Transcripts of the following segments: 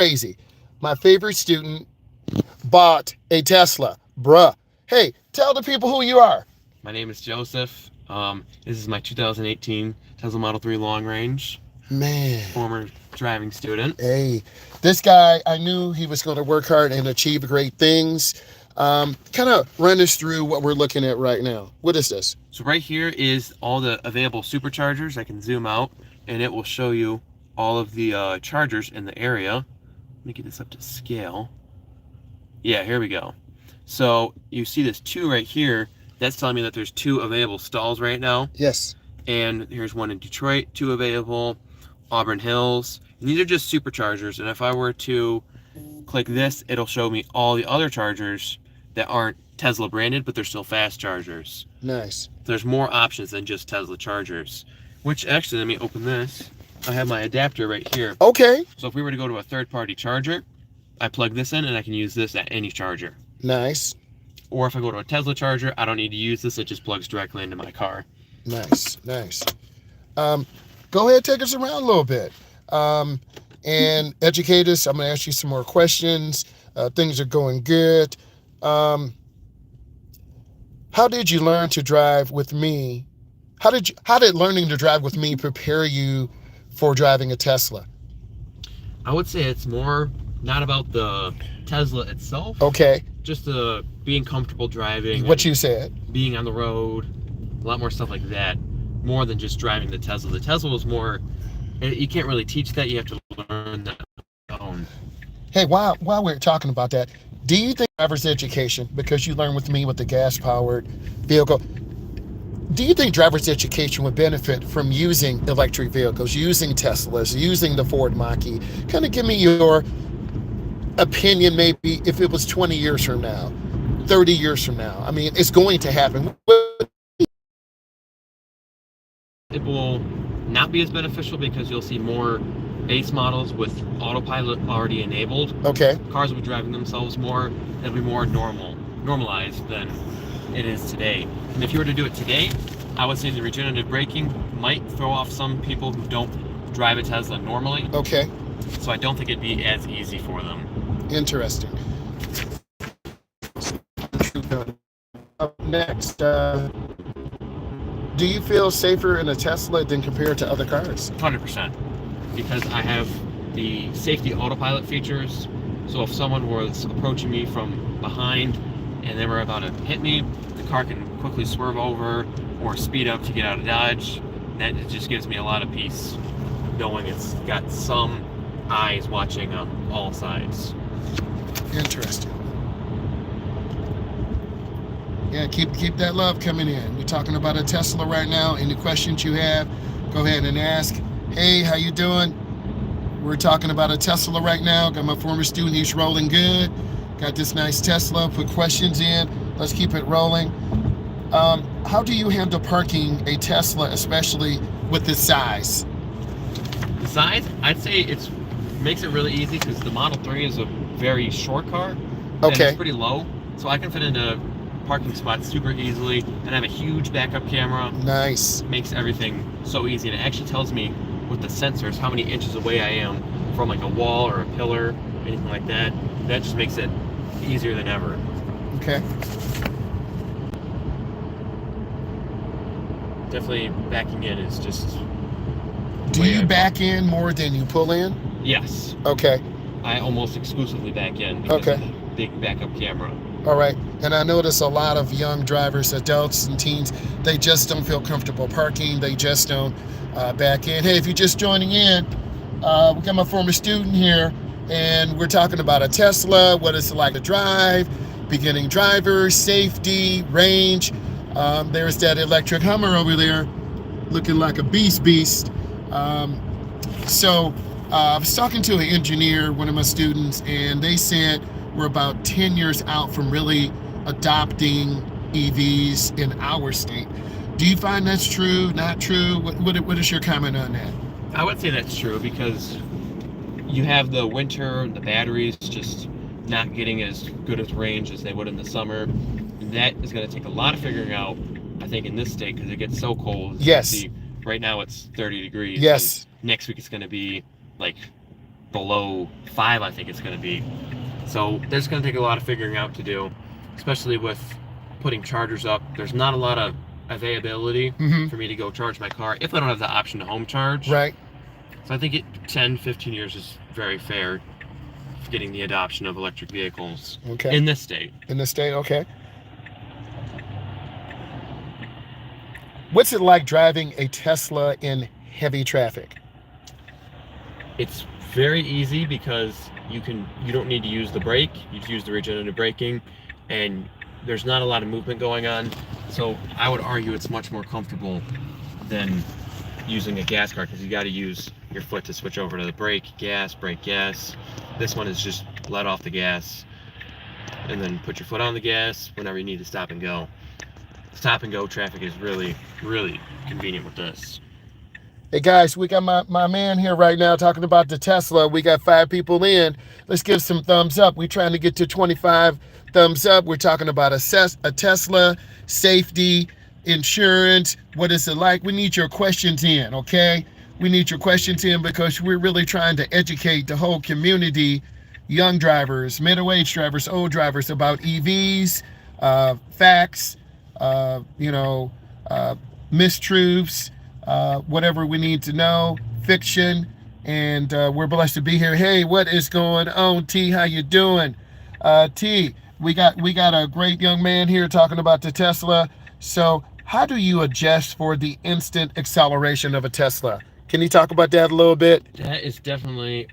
crazy. My favorite student bought a Tesla. Bruh. Hey, tell the people who you are. My name is Joseph. This is my 2018 Tesla Model 3 long range, Man. former driving student. Hey, this guy, I knew he was going to work hard and achieve great things. Kind of run us through what we're looking at right now. What is this? So right here is all the available superchargers. I can zoom out and it will show you all of the chargers in the area. Let me get this up to scale. Yeah, here we go. So you see this 2 right here. That's telling me that there's 2 available stalls right now. Yes. And here's one in Detroit, 2 available. Auburn Hills. And these are just superchargers. And if I were to click this, it'll show me all the other chargers that aren't Tesla branded, but they're still fast chargers. Nice. There's more options than just Tesla chargers. Which actually, let me open this. I have my adapter right here. Okay. So if we were to go to a third-party charger, I plug this in and I can use this at any charger. Nice. Or if I go to a Tesla charger, I don't need to use this. It just plugs directly into my car. Nice. Go ahead, take us around a little bit and educate us. I'm going to ask you some more questions. Things are going good. How did you learn to drive with me? How did learning to drive with me prepare you for driving a Tesla? I would say it's more not about the Tesla itself. Okay. Just the being comfortable driving. What you said. Being on the road. A lot more stuff like that. More than just driving the Tesla. The Tesla was more, you can't really teach that. You have to learn that on your own. Hey, while we're talking about that, do you think driver's education, because you learned with me with the gas-powered vehicle, do you think driver's education would benefit from using electric vehicles, using Teslas, using the Ford Mach-E? Kind of give me your opinion, maybe if it was 20 years from now, 30 years from now. I mean, it's going to happen. It will not be as beneficial because you'll see more base models with autopilot already enabled. Okay. Cars will be driving themselves more. It'll be more normalized than it is today. And if you were to do it today, I would say the regenerative braking might throw off some people who don't drive a Tesla normally. Okay. So I don't think it'd be as easy for them. Interesting. Up next, do you feel safer in a Tesla than compared to other cars? 100%. Because I have the safety autopilot features. So if someone was approaching me from behind and they were about to hit me, the car can quickly swerve over or speed up to get out of dodge. And that just gives me a lot of peace knowing it's got some eyes watching on all sides. Interesting. Yeah, keep that love coming in. We're talking about a Tesla right now. Any questions you have, go ahead and ask. Hey, how you doing? We're talking about a Tesla right now. Got my former student, he's rolling good. Got this nice Tesla, put questions in. Let's keep it rolling. How do you handle parking a Tesla, especially with the size? The size, I'd say it makes it really easy because the Model 3 is a very short car. Okay. And it's pretty low, so I can fit into parking spots super easily, and I have a huge backup camera. Nice. Makes everything so easy, and it actually tells me with the sensors how many inches away I am from like a wall or a pillar, anything like that. That just makes it easier than ever. Okay. Definitely backing in is just... Do you back in more than you pull in? Yes. Okay. I almost exclusively back in because of the big backup camera. All right. And I notice a lot of young drivers, adults and teens, they just don't feel comfortable parking. They just don't back in. Hey, if you're just joining in, we got my former student here, and we're talking about a Tesla, what it's like to drive, beginning drivers, safety, range. There's that electric Hummer over there looking like a beast. So I was talking to an engineer, one of my students, and they said we're about 10 years out from really adopting EVs in our state. Do you find that's true, not true? What is your comment on that? I would say that's true because you have the winter, the batteries just not getting as good as range as they would in the summer. And that is going to take a lot of figuring out, I think, in this state because it gets so cold. Yes. Right now it's 30 degrees. Yes. Next week it's going to be like below 5, I think it's going to be. So there's going to take a lot of figuring out to do, especially with putting chargers up. There's not a lot of availability for me to go charge my car if I don't have the option to home charge. Right. So I think 10, 15 years is very fair for getting the adoption of electric vehicles in this state. In this state, okay. What's it like driving a Tesla in heavy traffic? It's very easy because you don't need to use the brake. You just use the regenerative braking, and there's not a lot of movement going on. So I would argue it's much more comfortable than using a gas car, because you got to use your foot to switch over to the brake gas. This one is just let off the gas and then put your foot on the gas whenever you need to stop and go. Stop and go traffic is really, really convenient with this. Hey guys, we got my man here right now talking about the Tesla. We got 5 people in. Let's give some thumbs up. We're trying to get to 25 thumbs up. We're talking about a Tesla, safety, insurance. What is it like? We need your questions in, okay? We need your questions in because we're really trying to educate the whole community, young drivers, middle-aged drivers, old drivers, about EVs, facts, mistruths, whatever we need to know, fiction, and we're blessed to be here. Hey, what is going on, T? How you doing? T, we got a great young man here talking about the Tesla. So how do you adjust for the instant acceleration of a Tesla? Can you talk about that a little bit? That is definitely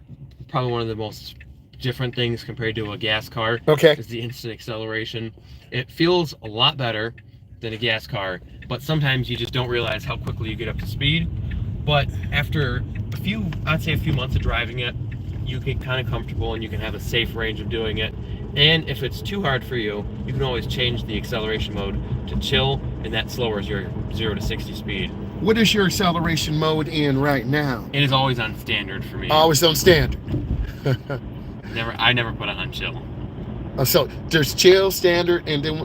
probably one of the most different things compared to a gas car. Okay. Is the instant acceleration. It feels a lot better than a gas car, but sometimes you just don't realize how quickly you get up to speed. But after I'd say a few months of driving it, you get kind of comfortable and you can have a safe range of doing it. And if it's too hard for you, you can always change the acceleration mode to chill, and that lowers your 0 to 60 speed. What is your acceleration mode in right now? It is always on standard for me. Always on standard. I never put it on chill. So there's chill, standard, and then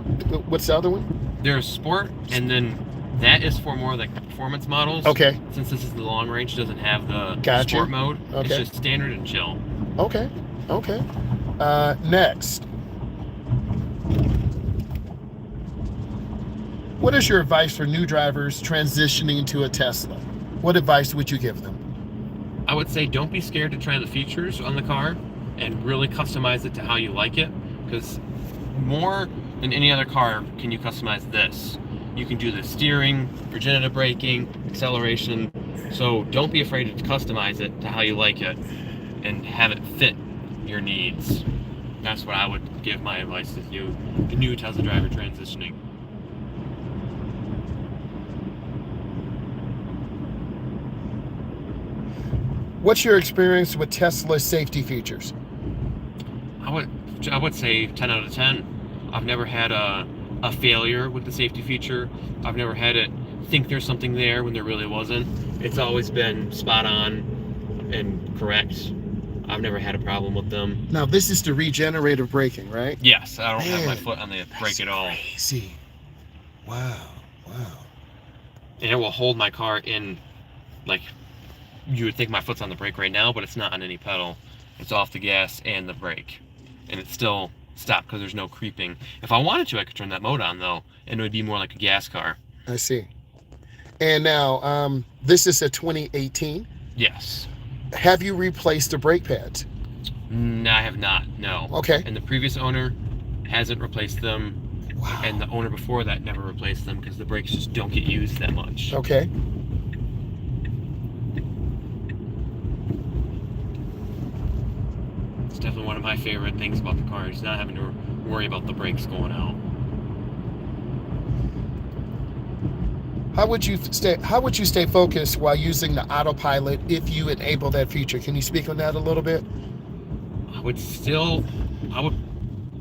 what's the other one? There's sport, and then that is for more like the performance models. Okay. Since this is the long range, doesn't have the Gotcha. sport mode. Okay. It's just standard and chill. Okay. Next. What is your advice for new drivers transitioning to a Tesla? What advice would you give them? I would say don't be scared to try the features on the car and really customize it to how you like it, because more than any other car can you customize this. You can do the steering, regenerative braking, acceleration. So don't be afraid to customize it to how you like it and have it fit your needs. That's what I would give my advice to the new Tesla driver transitioning. What's your experience with Tesla safety features? I would say 10 out of 10. I've never had a failure with the safety feature. I've never had it think there's something there when there really wasn't. It's always been spot on and correct. I've never had a problem with them. Now this is the regenerative braking, right? Yes, I don't have my foot on the brake at all. Crazy. Wow. And it will hold my car in, like, you would think my foot's on the brake right now, but it's not on any pedal. It's off the gas and the brake. And it's still stopped because there's no creeping. If I wanted to, I could turn that mode on, though, and it would be more like a gas car. I see. And now, this is a 2018? Yes. Have you replaced the brake pads? No, I have not, no. Okay. And the previous owner hasn't replaced them. Wow. And the owner before that never replaced them because the brakes just don't get used that much. Okay. It's definitely one of my favorite things about the car is not having to worry about the brakes going out. How would you stay focused while using the autopilot if you enable that feature? Can you speak on that a little bit? I would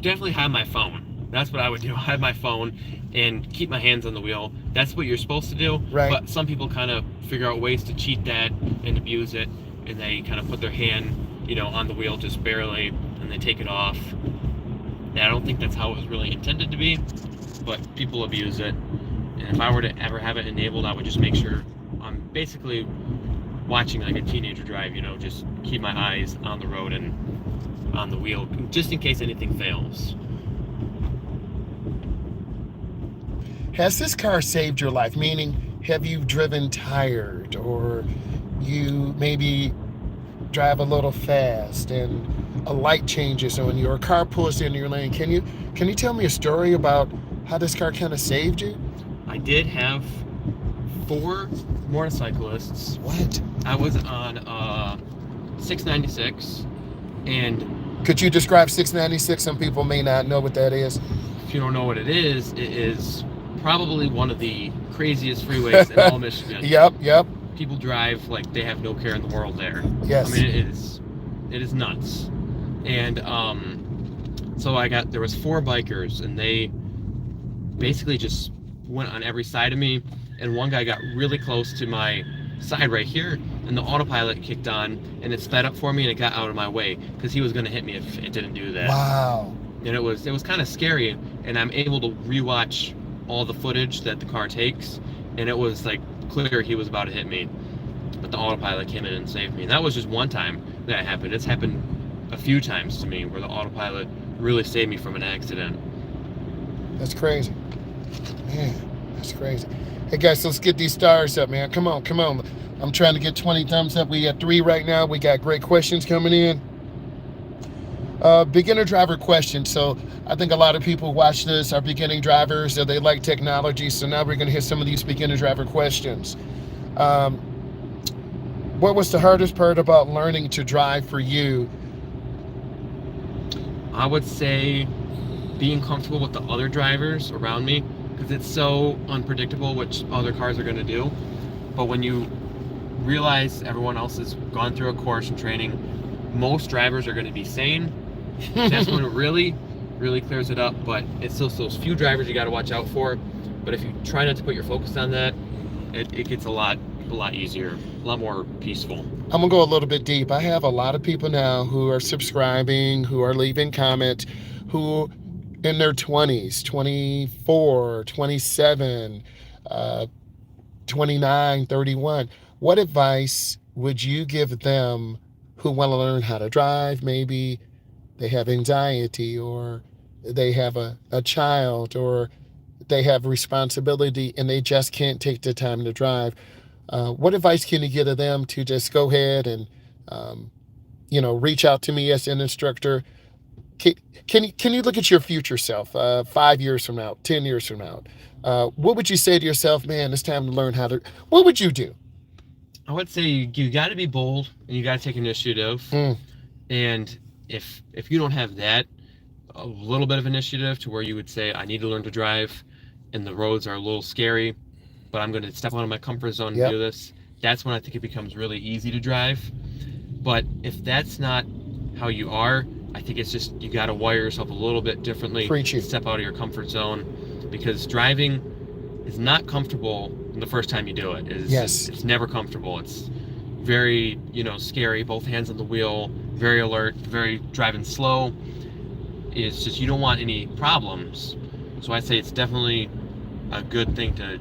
definitely have my phone. That's what I would do. Have my phone and keep my hands on the wheel. That's what you're supposed to do. Right. But some people kind of figure out ways to cheat that and abuse it, and they kind of put their hand, on the wheel just barely, and they take it off. And I don't think that's how it was really intended to be, but people abuse it. And if I were to ever have it enabled, I would just make sure I'm basically watching like a teenager drive, you know, just keep my eyes on the road and on the wheel, just in case anything fails. Has this car saved your life? Meaning, have you driven tired, or you maybe drive a little fast and a light changes on you, or a car pulls into your lane? Can you tell me a story about how this car kind of saved you? I did have 4 motorcyclists. What? I was on 696, and Could you describe 696? Some people may not know what that is. if you don't know what it is probably one of the craziest freeways in all Michigan. Yep. People drive like they have no care in the world there. Yes. I mean, it is nuts. And so there was 4 bikers, and they basically just went on every side of me, and one guy got really close to my side right here, and the autopilot kicked on, and it sped up for me, and it got out of my way because he was going to hit me if it didn't do that. Wow. And it was kind of scary, and I'm able to rewatch all the footage that the car takes, and it was like clear he was about to hit me, but the autopilot came in and saved me. And that was just one time that happened. It's happened a few times to me where the autopilot really saved me from an accident. That's crazy. Man, that's crazy. Hey guys, let's get these stars up, man. Come on. I'm trying to get 20 thumbs up. We got 3 right now. We got great questions coming in. Beginner driver question. So I think a lot of people watch this are beginning drivers, or they like technology. So now we're going to hit some of these beginner driver questions. What was the hardest part about learning to drive for you? I would say being comfortable with the other drivers around me, because it's so unpredictable which other cars are going to do. But when you realize everyone else has gone through a course and training, most drivers are going to be sane. That's when it really clears it up. But it's still those few drivers you got to watch out for. But if you try not to put your focus on that, it gets a lot easier, a lot more peaceful. I'm gonna go a little bit deep. I have a lot of people now who are subscribing, who are leaving comments, who in their 20s, 24, 27, 29, 31. What advice would you give them who want to learn how to drive? Maybe they have anxiety, or they have a child, or they have responsibility and they just can't take the time to drive. What advice can you give to them to just go ahead and, reach out to me as an instructor? Can you look at your future self, 5 years from now, 10 years from now? What would you say to yourself, man, it's time to learn how to, what would you do? I would say you got to be bold, and you got to take initiative. And if you don't have that, a little bit of initiative to where you would say, I need to learn to drive, and the roads are a little scary, but I'm going to step out of my comfort zone and do this, that's when I think it becomes really easy to drive. But if that's not how you are, I think it's just you got to wire yourself a little bit differently. Step out of your comfort zone, because driving is not comfortable the first time you do it. It's never comfortable. It's very, scary, both hands on the wheel, very alert, very driving slow. It's just you don't want any problems. So I'd say it's definitely a good thing to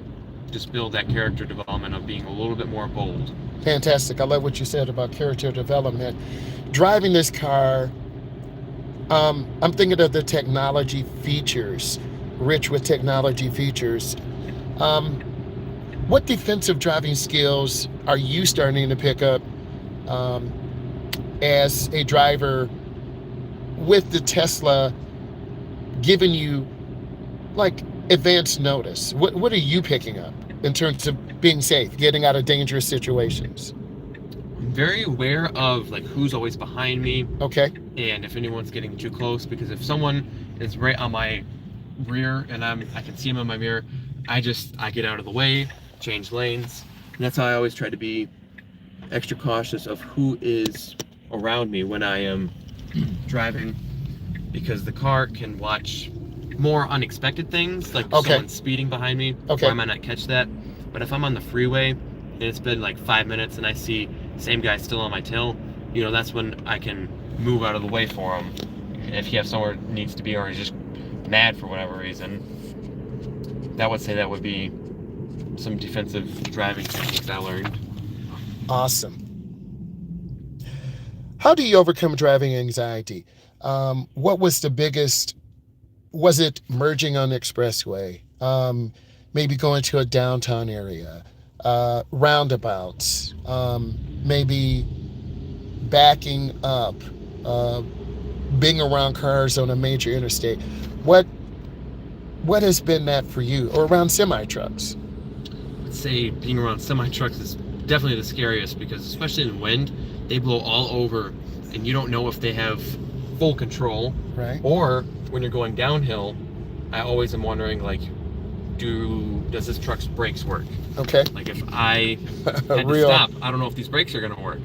just build that character development of being a little bit more bold. Fantastic. I love what you said about character development. Driving this car, I'm thinking of the technology features, rich with technology features. What defensive driving skills are you starting to pick up as a driver with the Tesla giving you like advance notice? What are you picking up in terms of being safe, getting out of dangerous situations? I'm very aware of like who's always behind me. Okay. And if anyone's getting too close, because if someone is right on my rear and I can see them in my mirror, I get out of the way, change lanes. And that's how I always try to be extra cautious of who is around me when I am driving, because the car can watch more unexpected things, like someone speeding behind me, where I might not catch that. But if I'm on the freeway and it's been like 5 minutes and I see the same guy still on my tail, that's when I can move out of the way for him if he has somewhere needs to be, or he's just mad for whatever reason. That would be some defensive driving techniques I learned. Awesome. How do you overcome driving anxiety? What was the biggest? Was it merging on the expressway? Maybe going to a downtown area, roundabouts, maybe backing up, uh, being around cars on a major interstate. What what has been that for you, or around semi trucks? I'd say being around semi trucks is definitely the scariest because, especially in wind, they blow all over, and you don't know if they have full control. Right. Or when you're going downhill, I always am wondering, like, does this truck's brakes work? Okay. Like, if I had to stop, I don't know if these brakes are gonna work.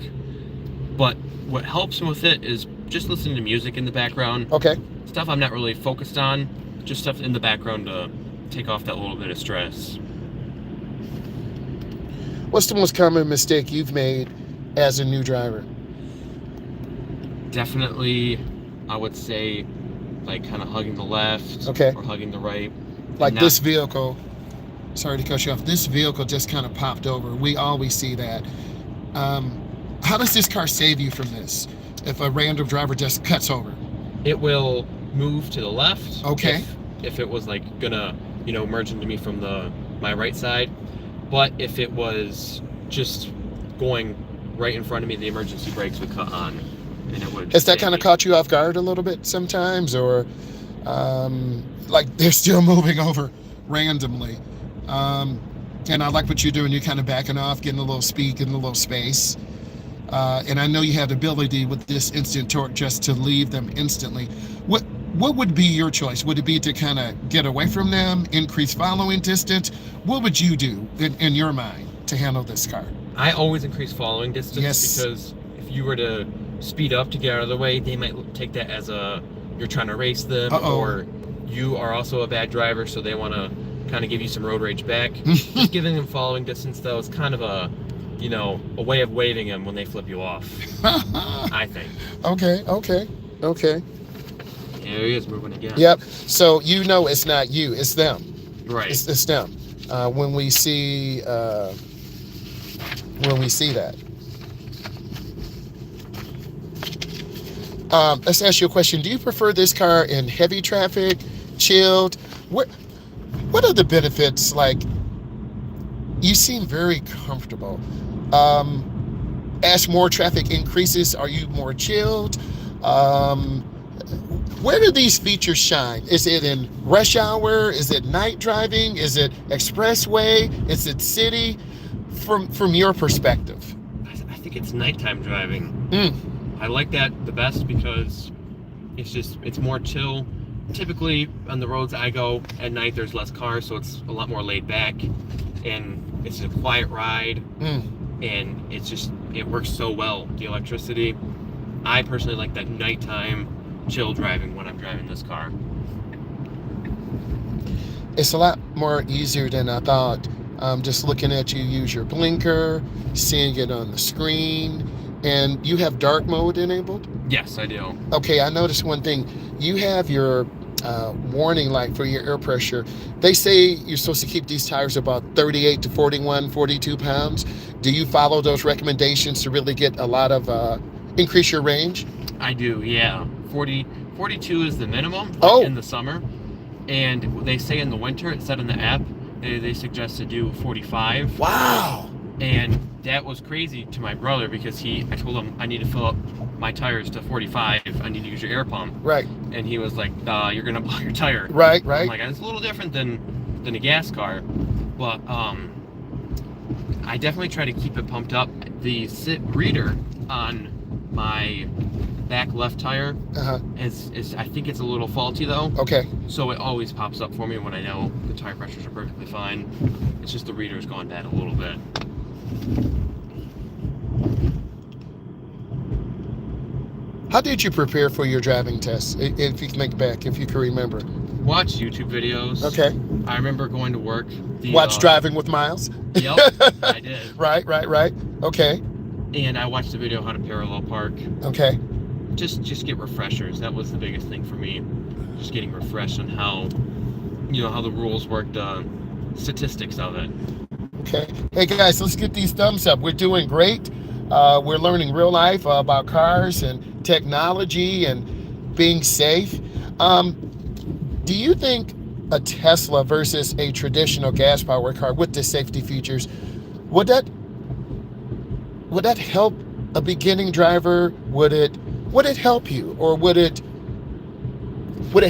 But what helps with it is just listening to music in the background. Okay. Stuff I'm not really focused on, just stuff in the background to take off that little bit of stress. What's the most common mistake you've made as a new driver? Definitely, I would say, like, kind of hugging the left, Okay. or hugging the right. Like this vehicle, sorry to cut you off, this vehicle just kind of popped over. We always see that. How does this car save you from this if a random driver just cuts over? It will move to the left. Okay. If it was, like, gonna, merge into me from my right side. But if it was just going right in front of me, the emergency brakes would cut on, and it would. Has that kind of caught you off guard a little bit sometimes, or like they're still moving over randomly? And I like what you're doing. You're kind of backing off, getting a little speed, getting a little space. And I know you have the ability with this instant torque just to leave them instantly. What would be your choice? Would it be to kind of get away from them, increase following distance? What would you do in your mind to handle this car? I always increase following distance. Yes. Because if you were to speed up to get out of the way, they might take that as you're trying to race them. Uh-oh. Or you are also a bad driver, so they want to kind of give you some road rage back. Just giving them following distance, though, is kind of a way of waving them when they flip you off. I think. Okay. There he is, moving again. Yep. So it's not you, it's them. Right. It's them. When we see that. Let's ask you a question. Do you prefer this car in heavy traffic, chilled? What are the benefits? Like, you seem very comfortable. As more traffic increases, are you more chilled? Where do these features shine? Is it in rush hour? Is it night driving? Is it expressway? Is it city? From your perspective? I think it's nighttime driving. I like that the best because it's more chill. Typically on the roads I go at night, there's less cars, so it's a lot more laid back, and it's a quiet ride. And it works so well, the electricity. I personally like that nighttime chill driving when I'm driving this car. It's a lot more easier than I thought. Just looking at you use your blinker, seeing it on the screen, and you have dark mode enabled? Yes, I do. Okay, I noticed one thing. You have your warning light for your air pressure. They say you're supposed to keep these tires about 38 to 41, 42 pounds. Do you follow those recommendations to really get a lot of increase your range? I do, yeah. 42 is the minimum in the summer. And they say in the winter, it said in the app, they suggest to do 45. Wow. And that was crazy to my brother because I told him I need to fill up my tires to 45. I need to use your air pump. Right. And he was like, you're going to blow your tire. Right. I'm like, it's a little different than a gas car. But I definitely try to keep it pumped up. The sit reader on my back left tire is I think it's a little faulty though. Okay. So it always pops up for me when I know the tire pressures are perfectly fine. It's just the reader's gone bad a little bit. How did you prepare for your driving test? If you can think back, if you can remember. Watch YouTube videos. Okay. I remember going to work. Watch Driving with Myles? Yep, I did. Right. Okay. And I watched the video how to parallel park. Okay. Just get refreshers. That was the biggest thing for me. Just getting refreshed on how the rules work, the statistics of it. Okay. Hey guys, let's get these thumbs up. We're doing great. We're learning real life about cars and technology and being safe. Um, do you think a Tesla versus a traditional gas-powered car with the safety features, would that would that help a beginning driver? Would it help you, or would it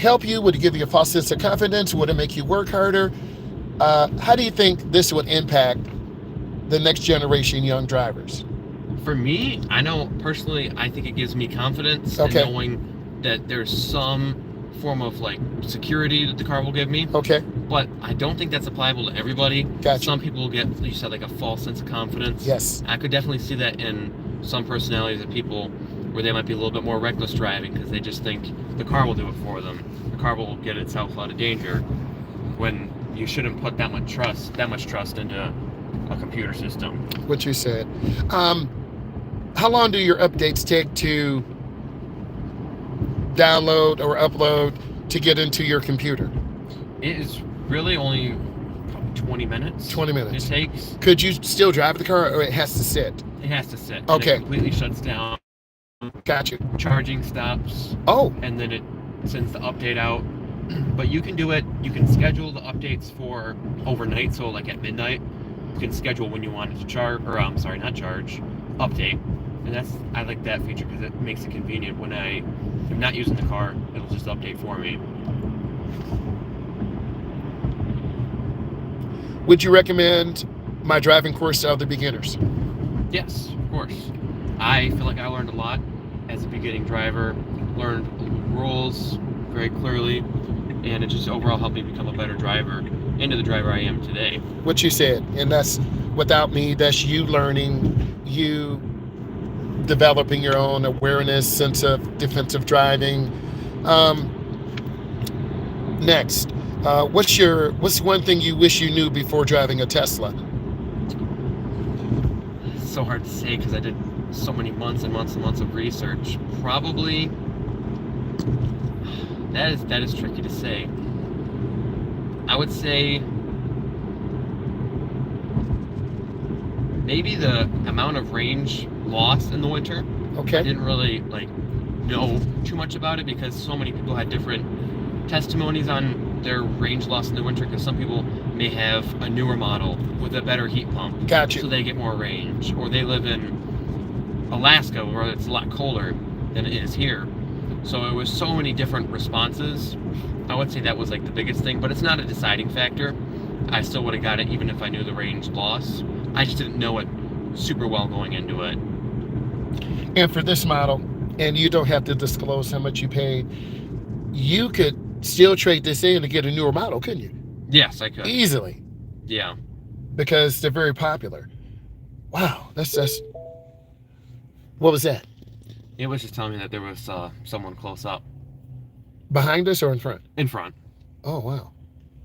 help you? Would it give you a false sense of confidence? Would it make you work harder? How do you think this would impact the next generation young drivers? For me, I know personally, I think it gives me confidence in Okay. knowing that there's some form of like security that the car will give me. Okay. But I don't think that's applicable to everybody. Gotcha. Some people will get, you said, like a false sense of confidence. Yes. I could definitely see that in some personalities of people where they might be a little bit more reckless driving because they just think the car will do it for them. The car will get itself out of danger when you shouldn't put that much trust into a computer system. What you said. How long do your updates take to download or upload to get into your computer? It is really only probably 20 minutes. 20 minutes. It takes. Could you still drive the car, or it has to sit? It has to sit. Okay. And it completely shuts down. Gotcha. Charging stops. Oh, And then it sends the update out. But you can do it. You can schedule the updates for overnight. So like at midnight, you can schedule when you want it to charge, or I'm sorry, not charge, update. And I like that feature because it makes it convenient when I am not using the car. It'll just update for me. would you recommend my driving course to other beginners? Yes, of course. I feel like I learned a lot as a beginning driver. Learned rules very clearly, and it just overall helped me become a better driver into the driver I am today. What you said, and that's without me. That's you learning, you developing your own awareness, sense of defensive driving. Next, what's one thing you wish you knew before driving a Tesla? It's so hard to say because I did so many months and months and months of research. Probably that is tricky to say. I would say maybe the amount of range lost in the winter. I Okay. didn't really know too much about it because so many people had different testimonies on their range loss in the winter, because some people may have a newer model with a better heat pump, Got you. so they get more range, or they live in Alaska where it's a lot colder than it is here. So it was so many different responses. I would say that was like the biggest thing, but it's not a deciding factor. I still would have got it even if I knew the range loss. I just didn't know it super well going into it. And for this model, and you don't have to disclose how much you paid, you could still trade this in to get a newer model, couldn't you? Yes, I could. Easily, Yeah. because they're very popular. Wow, that's what was that? It was just telling me that there was someone close up Behind us or in front? in front. Oh wow.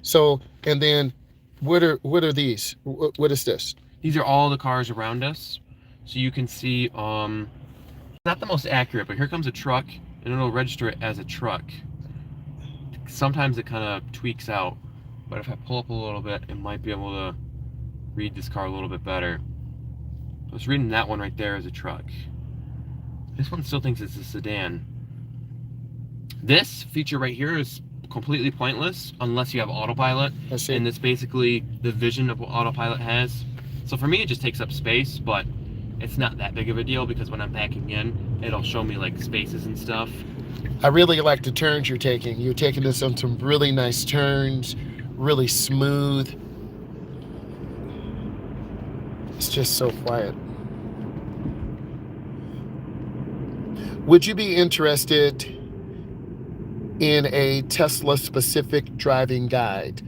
So, and then what are these? What is this? These are all the cars around us. So you can see, not the most accurate, but here comes a truck, and it'll register it as a truck. Sometimes it kind of tweaks out, but if I pull up a little bit, it might be able to read this car a little bit better. I was reading that one right there as a truck. This one still thinks it's a sedan. This feature right here is completely pointless unless you have autopilot, I see. and it's basically the vision of what autopilot has. So for me, it just takes up space, but it's not that big of a deal because when I'm backing in, it'll show me like spaces and stuff. I really like the turns you're taking. You're taking this on some really nice turns, really smooth. It's just so quiet. Would you be interested in a Tesla specific driving guide?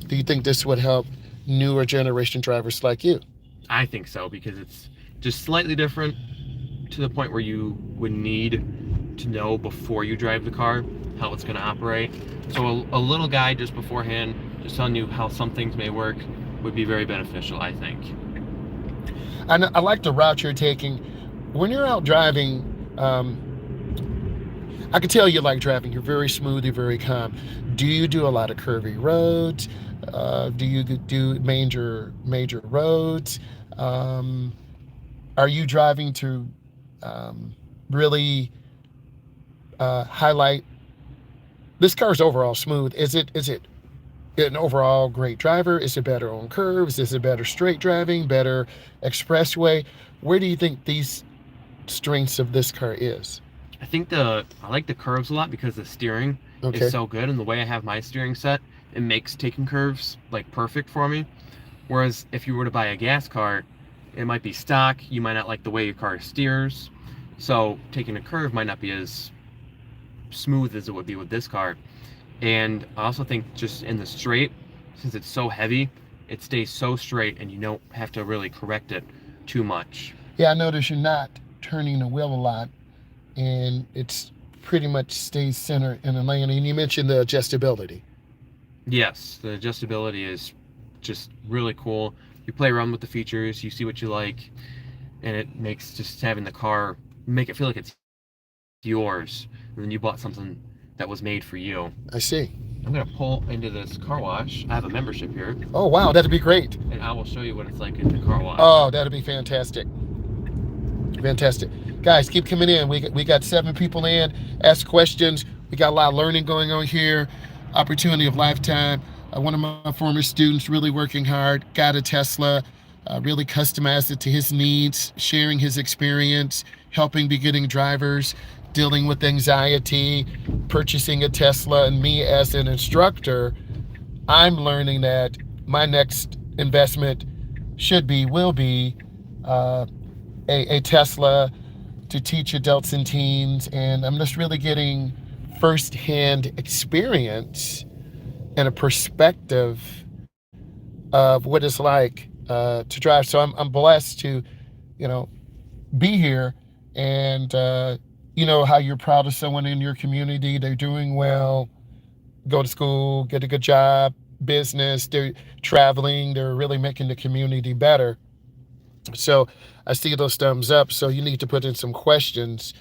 Do you think this would help newer generation drivers like you? I think so, because it's just slightly different to the point where you would need to know before you drive the car how it's going to operate. So a little guide just beforehand, just telling you how some things may work, would be very beneficial, I think. I like the route you're taking. When you're out driving, I can tell you like driving. You're very smooth, you're very calm. Do you do a lot of curvy roads? Do you do major roads? Are you driving to really highlight this car's overall smooth? Is it an overall great driver? Is it better on curves? Is it better straight driving? Better expressway? Where do you think these strengths of this car is? I like the curves a lot because the steering Okay. is so good, and the way I have my steering set, it makes taking curves like perfect for me. Whereas if you were to buy a gas car, it might be stock, you might not like the way your car steers, so taking a curve might not be as smooth as it would be with this car. And I also think just in the straight, since it's so heavy, it stays so straight and you don't have to really correct it too much. Yeah, I notice you're not turning the wheel a lot, and it's pretty much stays centered in the lane. And you mentioned the adjustability. Yes, the adjustability is just really cool. You play around with the features, you see what you like, and it makes just having the car make it feel like it's yours, and then you bought something that was made for you. I see. I'm gonna pull into this car wash. I have a membership here, Oh, wow, that'd be great. and I will show you what it's like in the car wash. Oh, that'd be fantastic. Fantastic. Guys, keep coming in. We got 7 people in. Ask questions. We got a lot of learning going on here. Opportunity of lifetime. One of my former students really working hard, got a Tesla, really customized it to his needs, sharing his experience, helping beginning drivers, dealing with anxiety, purchasing a Tesla. And me as an instructor, I'm learning that my next investment will be a Tesla to teach adults and teens. And I'm just really getting firsthand experience and a perspective of what it's like to drive. So I'm blessed to, be here. And how you're proud of someone in your community. They're doing well, go to school, get a good job, business, they're traveling, they're really making the community better. So I see those thumbs up. So you need to put in some questions.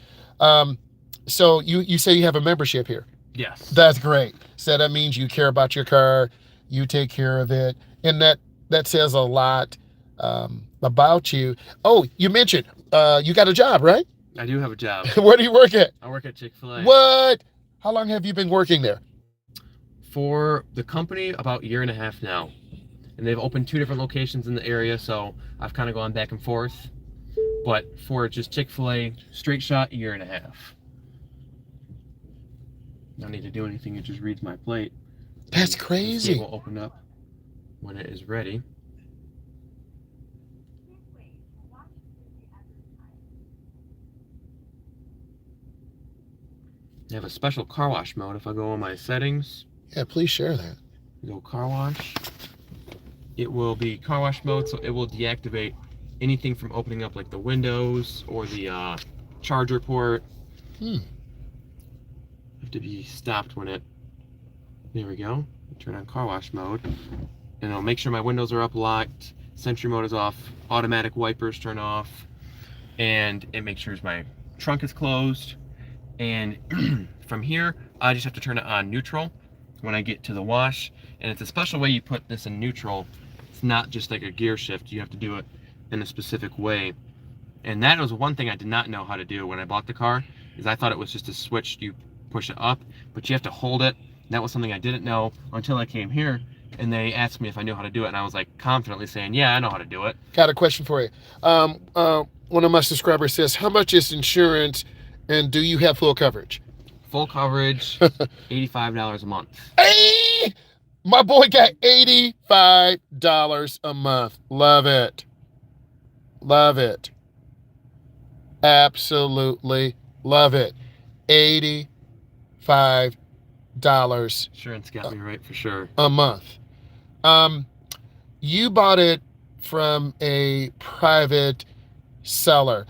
So you say you have a membership here. Yes. That's great. So that means you care about your car, you take care of it, and that says a lot about you. Oh, you mentioned you got a job, right? I do have a job. Where do you work at? I work at Chick-fil-A. What? How long have you been working there? For the company, about a year and a half now. And they've opened 2 different locations in the area, so I've kind of gone back and forth. But for just Chick-fil-A, straight shot, a year and a half. Don't need to do anything, it just reads my plate. That's And crazy. This gate will open up when it is ready. I have a special car wash mode. If I go on my settings, Yeah, please share that. go car wash, it will be car wash mode, so it will deactivate anything from opening up like the windows or the charger port. Have to be stopped when there we go. Turn on car wash mode, and it'll make sure my windows are up locked, Sentry mode is off, automatic wipers turn off, and it makes sure my trunk is closed. And from here, I just have to turn it on neutral when I get to the wash. And it's a special way you put this in neutral. It's not just like a gear shift. You have to do it in a specific way. And that was one thing I did not know how to do when I bought the car, is I thought it was just a switch, you push it up, but you have to hold it. And that was something I didn't know until I came here, and they asked me if I knew how to do it, and I was like confidently saying, yeah, I know how to do it. Got a question for you. One of my subscribers says, how much is insurance, and do you have full coverage? Full coverage, $85 a month. Hey, my boy got $85 a month. Love it. Love it. Absolutely love it. $85 Insurance got me right for sure. a month. You bought it from a private seller.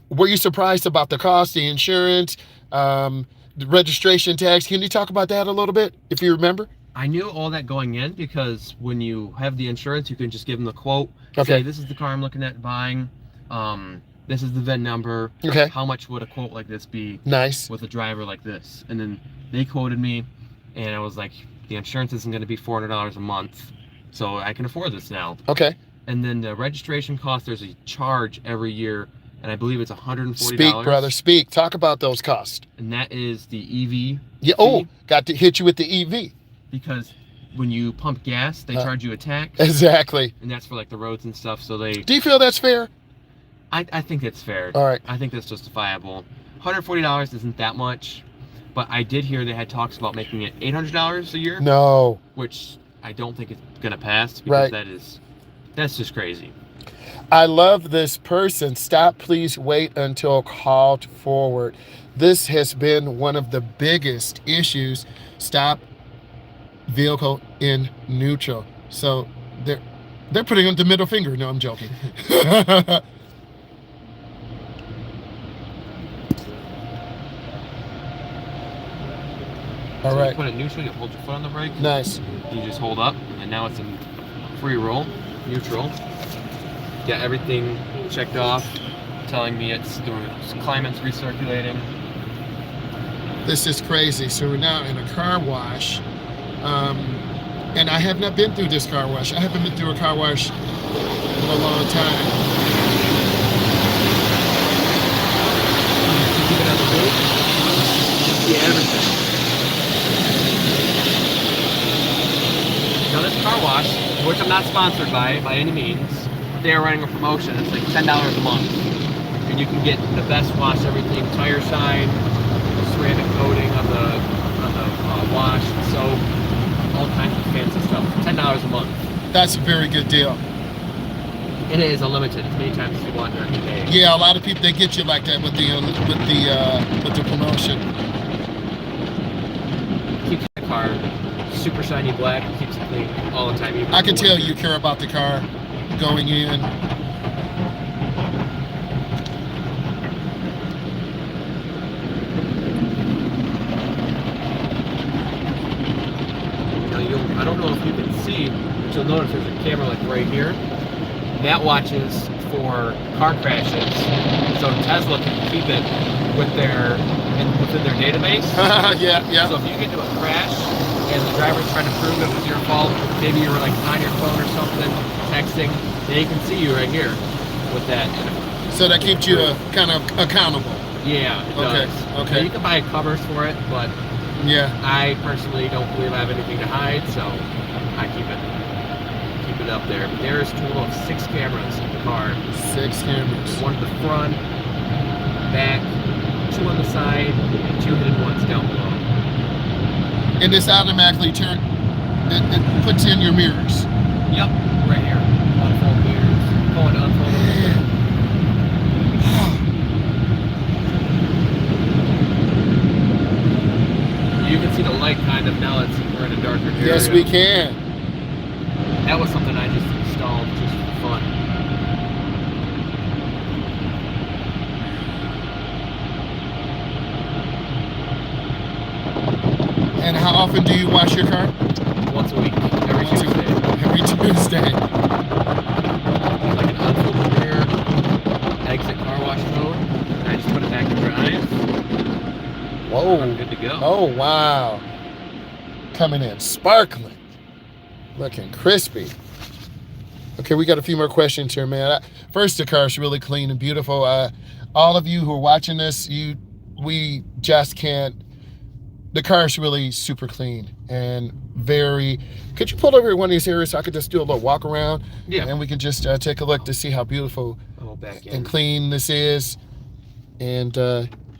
Were you surprised about the cost, the insurance, the registration tax? Can you talk about that a little bit, if you remember? I knew all that going in, because when you have the insurance, you can just give them the quote. Okay. Say, this is the car I'm looking at buying. This is the VIN number. Okay. How much would a quote like this be Nice. with a driver like this? And then they quoted me, and I was like, the insurance isn't going to be $400 a month, so I can afford this now. Okay. And then the registration cost, there's a charge every year, and I believe it's $140. Speak, brother, speak. Talk about those costs. And that is the EV. Yeah. Oh, got to hit you with the EV. Because when you pump gas, they charge you a tax. Exactly. And that's for like the roads and stuff. So they. Do you feel that's fair? I think it's fair. All right. I think that's justifiable. $140 isn't that much, but I did hear they had talks about making it $800 a year. No. Which I don't think it's gonna pass because that's just crazy. I love this person. Stop, please wait until called forward. This has been one of the biggest issues. Stop vehicle in neutral. So they're putting on the middle finger. No, I'm joking. All right. You put it neutral, you hold your foot on the brake. Nice. You just hold up, and now it's in free roll, neutral. Get everything checked off, telling me it's doing climate's recirculating. This is crazy. So we're now in a car wash. And I have not been through this car wash. I haven't been through a car wash in a long time. Keep it on the boot. See everything. Now this car wash, which I'm not sponsored by any means, they're running a promotion. It's like $10 a month. And you can get the best wash everything, tire shine, ceramic coating on the wash, soap, all kinds of fancy stuff. $10 a month. That's a very good deal. It is unlimited, as many times as you want during the day. Yeah, a lot of people, they get you like that with the promotion. Keeps the car super shiny black, keeps it clean all the time. I can tell you care about the car going in. I don't know if you can see, but you'll notice there's a camera like right here. That watches for car crashes, so Tesla can keep it within their database. Yeah. So if you get into a crash and the driver's trying to prove it was your fault, maybe you were like on your phone or something, texting, they can see you right here with that. So that keeps you kind of accountable. Yeah, it does. Okay. Now, you can buy covers for it, but yeah, I personally don't believe I have anything to hide, so I keep it up there. But there's a total of 6 cameras in the car. 6 cameras. 1 in the front, back, 2 on the side, and 2 hidden ones down below. And this automatically it puts in your mirrors. Yep, right here. Unfold mirrors. Going to unfold a little bit. You can see the light kind of now that we're in a darker area. Yes, we can. That was something I just installed just for fun. And how often do you wash your car? Once a week. Every Tuesday. Every Tuesday. Like an unfolded mirror, exit car wash mode. And I just put it back in drive. Whoa. I'm good to go. Oh, wow. Coming in sparkling. Looking crispy. Okay, we got a few more questions here, man. First, the car's really clean and beautiful. All of you who are watching this, we just can't. The car's really super clean and very. Could you pull over one of these areas so I could just do a little walk around? Yeah. And we can just take a look to see how beautiful and clean this is. And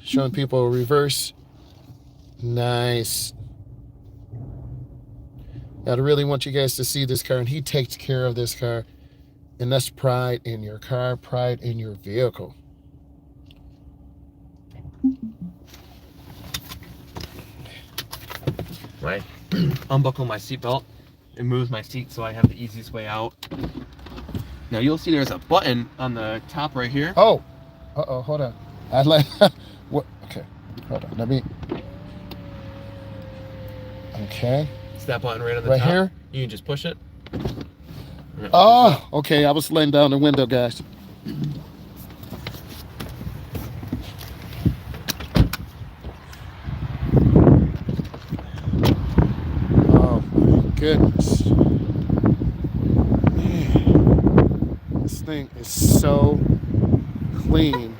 showing people reverse. Nice. I really want you guys to see this car, and he takes care of this car, and that's pride in your car, pride in your vehicle. Right. Unbuckle my seatbelt and move my seat so I have the easiest way out. Now you'll see there's a button on the top right here. Oh, hold on. What? Okay, hold on. Let me. Okay. It's that button right on the right top. Here. You can just push it. Oh, okay. I was laying down the window, guys. Oh my goodness. Man. thing is so clean.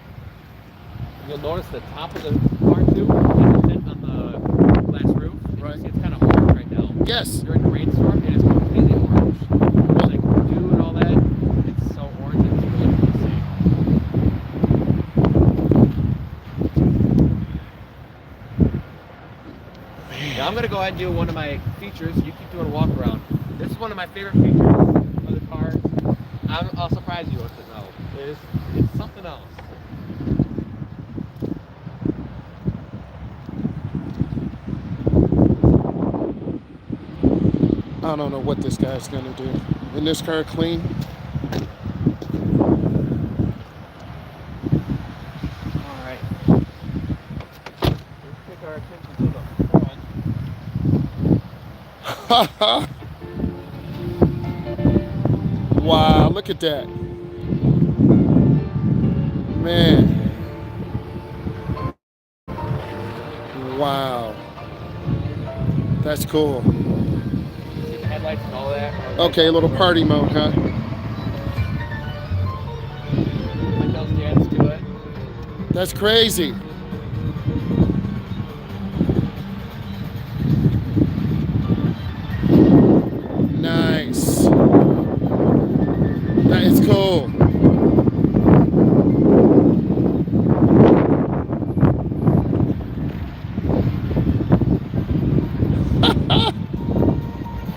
You'll notice the top of the car too, has a dent on the glass roof. Right. You see it's kind of orange right now. Yes. During the rainstorm, it is completely orange. There's like dew and all that. It's so orange, it's really cool to see. Now I'm gonna go ahead and do one of my features. You keep doing a walk around. This is one of my favorite features of the car. I'll surprise you with it now. It's something else. I don't know what this guy's gonna do. In this car clean? Alright. Let's take our attention to the front. Wow, look at that. Man. Wow. That's cool. See the headlights and all that. Okay, a little party mode, huh? Windows dance to it. That's crazy. Nice. That is cool.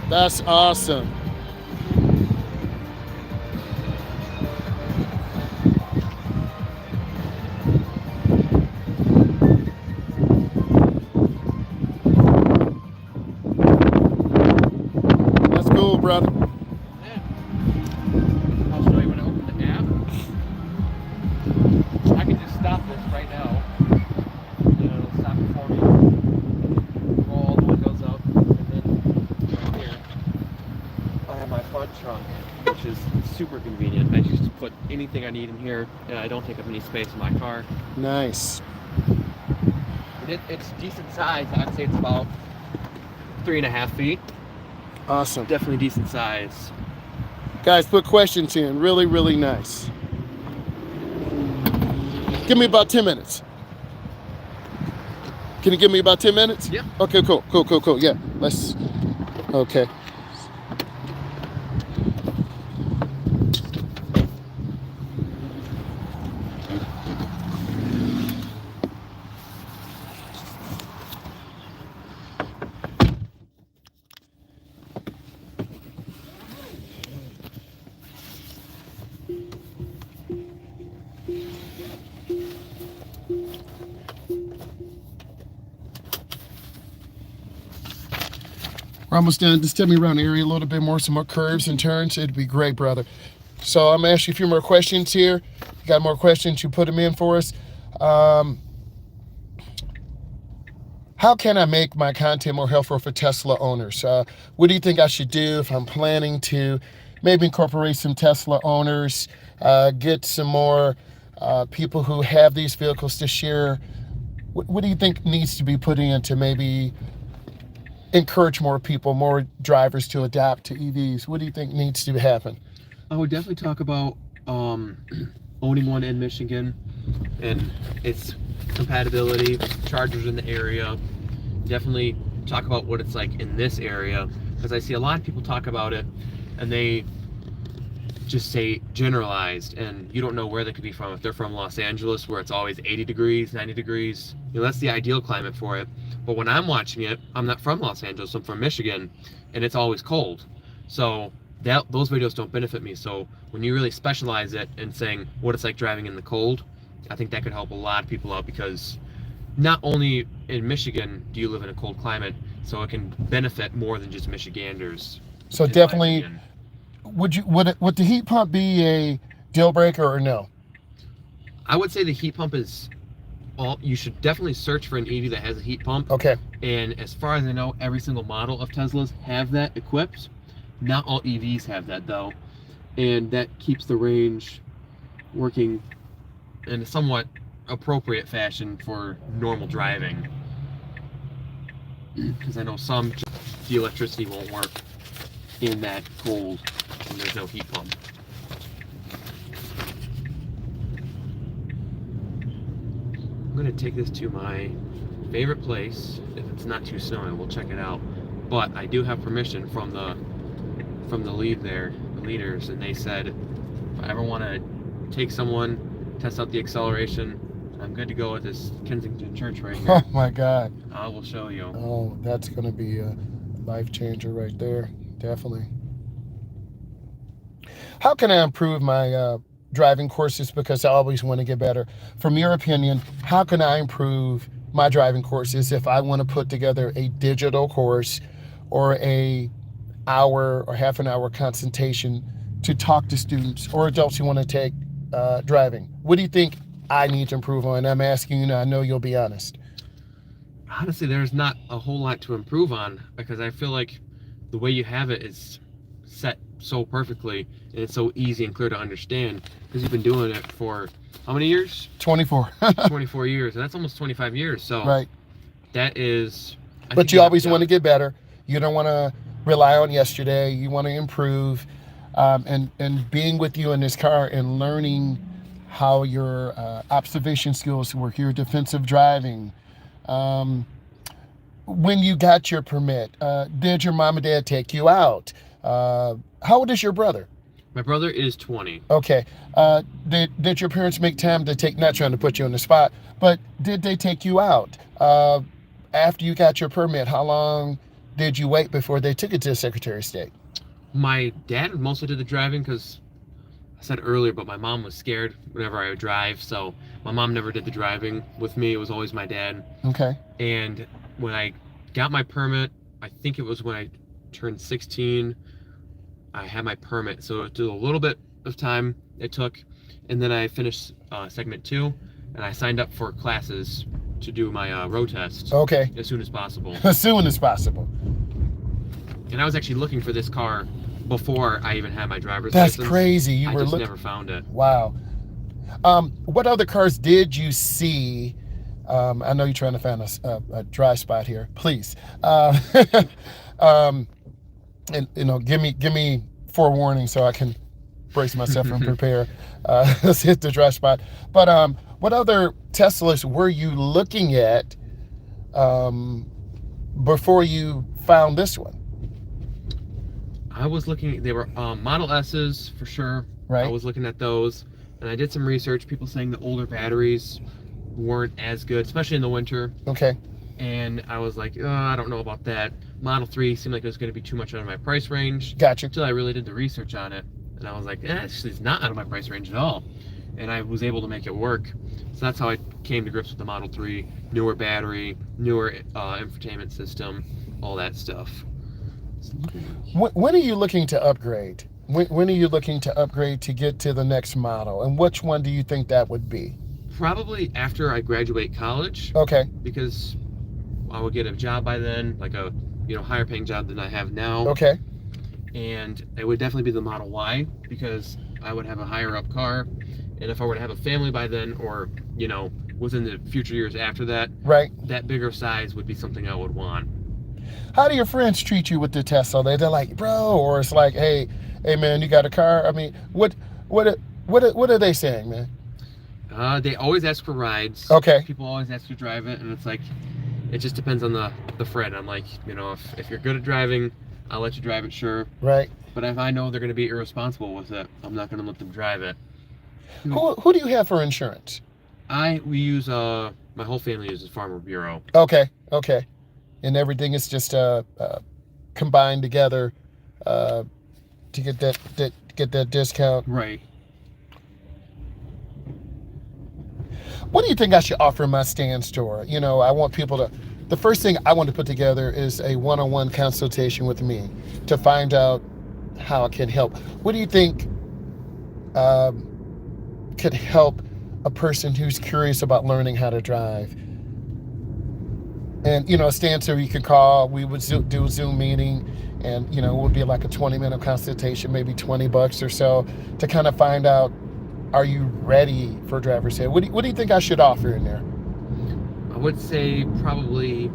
That's awesome. That's cool, brother. Yeah. I'll show you when I open the app. I can just stop this right now. And it'll stop it for me. Roll all the windows up. And then right here, I have my front trunk, which is super convenient. I just put anything I need in here, and I don't take up any space in my car. Nice. It's decent size. I'd say it's about 3.5 feet. Awesome. Definitely decent size. Guys, put questions in. Really, really nice. Give me about 10 minutes. Can you give me about 10 minutes? Yep. Okay, cool. Yeah, let's, okay. We're almost done. Just tell me around the area a little bit more, some more curves and turns. It'd be great, brother. So I'm gonna ask you a few more questions here. You got more questions, you put them in for us. How can I make my content more helpful for Tesla owners? What do you think I should do if I'm planning to maybe incorporate some Tesla owners, get some more people who have these vehicles to share? What do you think needs to be put in to maybe encourage more people, more drivers to adapt to EVs? What do you think needs to happen? I would definitely talk about owning one in Michigan and its compatibility, chargers in the area. Definitely talk about what it's like in this area, because I see a lot of people talk about it and they just say generalized, and you don't know where they could be from. If they're from Los Angeles, where it's always 80 degrees, 90 degrees, that's the ideal climate for it. But when I'm watching it, I'm not from Los Angeles, I'm from Michigan, and it's always cold. So those videos don't benefit me. So when you really specialize it in saying what it's like driving in the cold, I think that could help a lot of people out, because not only in Michigan do you live in a cold climate, so it can benefit more than just Michiganders. So definitely, would the heat pump be a deal breaker or no? I would say the heat pump is you should definitely search for an EV that has a heat pump. Okay. And as far as I know, every single model of Teslas have that equipped. Not all EVs have that though, and that keeps the range working in a somewhat appropriate fashion for normal driving. Because I know the electricity won't work in that cold when there's no heat pump. gonna take this to my favorite place. If it's not too snowy, we'll check it out. But I do have permission from the lead there, the leaders, and they said if I ever want to take someone, test out the acceleration, I'm good to go with this Kensington Church right here. Oh my God. I will show you. Oh, that's going to be a life changer right there. Definitely. How can I improve my driving courses? Because I always want to get better. From your opinion, how can I improve my driving courses if I want to put together a digital course or a hour or half an hour consultation to talk to students or adults who want to take driving? What do you think I need to improve on? I'm asking you, I know you'll be honest. Honestly, there's not a whole lot to improve on, because I feel like the way you have it is set so perfectly, and it's so easy and clear to understand, because you've been doing it for how many years? 24. 24 years, and that's almost 25 years. So right. That is. But you always want to get better. You don't want to rely on yesterday. You want to improve. And being with you in this car and learning how your observation skills work, your defensive driving. When you got your permit, did your mom and dad take you out? How old is your brother? My brother is 20. Okay. Did your parents make time to take, not trying to put you on the spot, but did they take you out? After you got your permit, how long did you wait before they took it to the Secretary of State? My dad mostly did the driving, because I said earlier, but my mom was scared whenever I would drive, so my mom never did the driving with me. It was always my dad. Okay. And when I got my permit, I think it was when I turned 16, I had my permit. So it took a little bit of time it took, and then I finished segment 2, and I signed up for classes to do my road test. Okay. As soon as possible. As soon as possible. And I was actually looking for this car before I even had my driver's license. That's crazy. I just never found it. Wow. What other cars did you see? I know you're trying to find a dry spot here. Please. And give me forewarning so I can brace myself and prepare. Let's hit the dry spot. But what other Teslas were you looking at before you found this one? I was looking, they were Model S's for sure. Right. I was looking at those, and I did some research. People saying the older batteries weren't as good, especially in the winter. Okay. And I was like, I don't know about that. Model 3 seemed like it was going to be too much out of my price range. Gotcha. Until I really did the research on it, and I was like, actually, it's not out of my price range at all. And I was able to make it work. So that's how I came to grips with the Model 3. Newer battery, newer infotainment system, all that stuff. When are you looking to upgrade? When are you looking to upgrade to get to the next model? And which one do you think that would be? Probably after I graduate college. Okay. Because I would get a job by then, like a higher paying job than I have now. Okay. And it would definitely be the Model Y, because I would have a higher up car. And if I were to have a family by then, or within the future years after that, right, that bigger size would be something I would want. How do your friends treat you with the Tesla? They're like, bro, or it's like, hey man, you got a car? I mean, what are they saying, man? They always ask for rides. Okay. People always ask to drive it, and it's like, it just depends on the friend. I'm like, if you're good at driving, I'll let you drive it, sure. Right. But if I know they're going to be irresponsible with it, I'm not going to let them drive it. Who do you have for insurance? We use my whole family uses Farmer Bureau. Okay. And everything is just combined together to get that discount. Right. What do you think I should offer in my stand store? I want people to. The first thing I want to put together is a one-on-one consultation with me to find out how it can help. What do you think could help a person who's curious about learning how to drive? And, a stand store you can call. We would do a Zoom meeting, and, it would be like a 20-minute consultation, maybe $20 or so, to kind of find out, are you ready for driver's ed? What do you think I should offer in there? I would say probably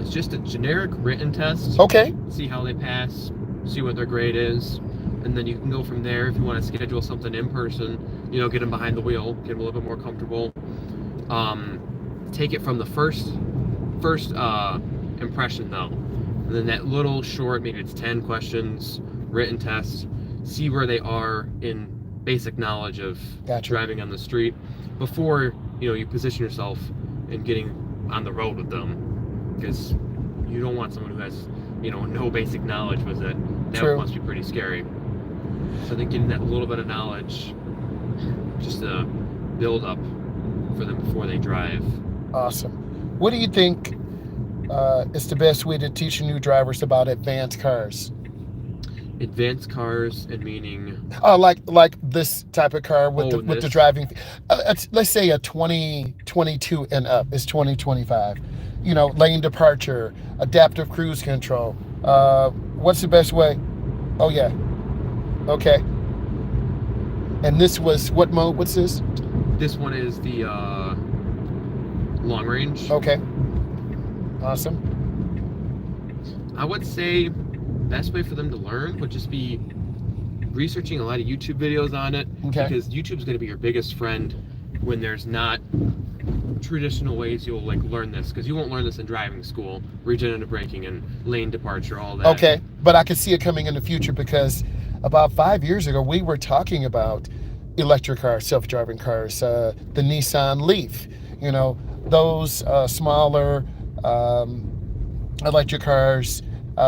just a generic written test. Okay. See how they pass, see what their grade is, and then you can go from there. If you want to schedule something in person, get them behind the wheel, get them a little bit more comfortable. Take it from the first impression though, and then that little short, maybe it's 10 questions, written test, see where they are in basic knowledge of Gotcha. driving on the street before you position yourself in getting on the road with them, because you don't want someone who has no basic knowledge with it. That True. must be pretty scary. So I think getting that little bit of knowledge just to build up for them before they drive. Awesome. What do you think is the best way to teach new drivers about advanced cars? Advanced cars, and meaning? Like this type of car with the driving. Let's say a 2022 and up is 2025. Lane departure, adaptive cruise control. What's the best way? Oh yeah. Okay. And this was what mode? What's this? This one is the long range. Okay. Awesome. I would say best way for them to learn would just be researching a lot of YouTube videos on it. Okay. Because YouTube's going to be your biggest friend when there's not traditional ways you'll learn this, because you won't learn this in driving school, regenerative braking and lane departure, all that. Okay, but I can see it coming in the future, because about 5 years ago we were talking about electric cars, self-driving cars, the Nissan Leaf, those smaller electric cars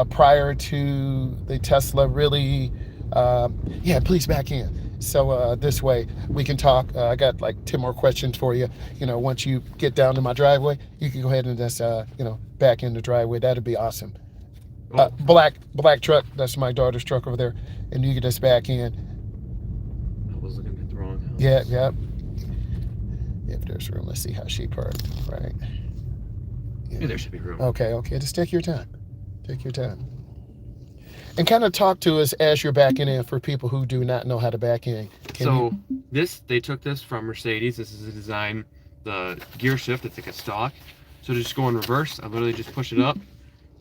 prior to the Tesla really, please back in. So this way we can talk. I got like 10 more questions for you. Once you get down to my driveway, you can go ahead and just, back in the driveway. That'd be awesome. Oh. Black truck. That's my daughter's truck over there. And you can just back in. I was looking at the wrong house. Yeah. If there's room, let's see how she parked. Right. Yeah, there should be room. Okay. Just take your time. And kind of talk to us as you're backing in for people who do not know how to back in. They took this from Mercedes. This is a design, the gear shift, it's like a stock. So to just go in reverse, I literally just push it up,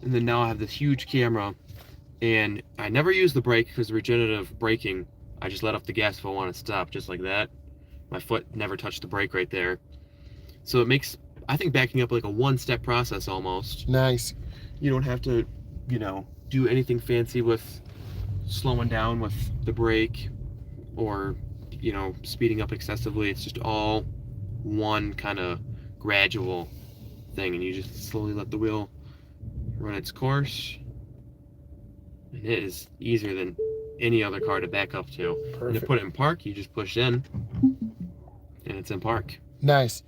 and then now I have this huge camera, and I never use the brake because the regenerative braking, I just let off the gas if I want to stop, just like that. My foot never touched the brake right there. So it makes, I think, backing up like a one-step process almost. Nice. You don't have to, do anything fancy with slowing down with the brake or speeding up excessively. It's just all one kind of gradual thing, and you just slowly let the wheel run its course, and it is easier than any other car to back up to. Perfect. And to put it in park, you just push in and it's in park. Nice.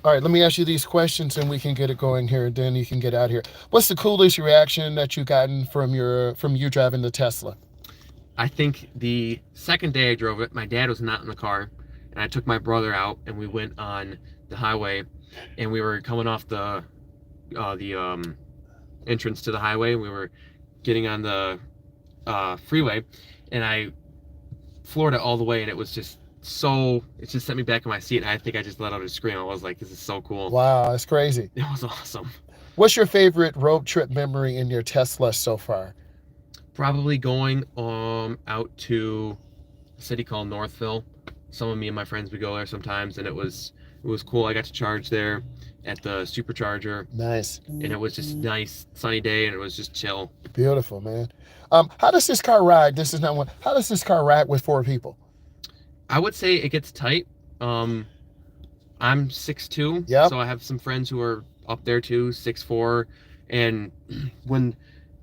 All right, let me ask you these questions and we can get it going here, and then you can get out here. What's the coolest reaction that you've gotten from you driving the Tesla? I think the second day I drove it, my dad was not in the car, and I took my brother out, and we went on the highway, and we were coming off the entrance to the highway, and we were getting on the freeway, and I floored it all the way, and it was just it just sent me back in my seat, and I think I just let out a scream. I was like, this is so cool. Wow, that's crazy. It was awesome. What's your favorite road trip memory in your Tesla so far? Probably going out to a city called Northville. Some of me and my friends would go there sometimes, and it was cool. I got to charge there at the supercharger. Nice. And it was just nice sunny day, and it was just chill. Beautiful, man. How does this car ride? This is not one. How does this car ride with 4 people? I would say it gets tight. I'm 6'2", yep. So I have some friends who are up there too, 6'4", and when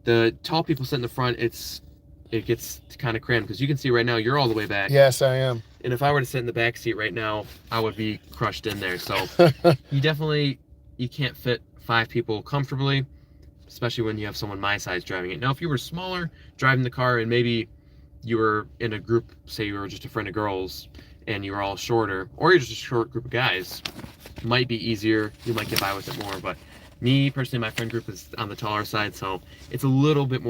the tall people sit in the front, it gets kind of cramped, because you can see right now you're all the way back. Yes, I am. And if I were to sit in the back seat right now, I would be crushed in there. So you can't fit 5 people comfortably, especially when you have someone my size driving it. Now, if you were smaller driving the car, and maybe you were in a group, say you were just a friend of girls, and you were all shorter, or you're just a short group of guys, it might be easier. You might get by with it more. But me personally, my friend group is on the taller side, so it's a little bit more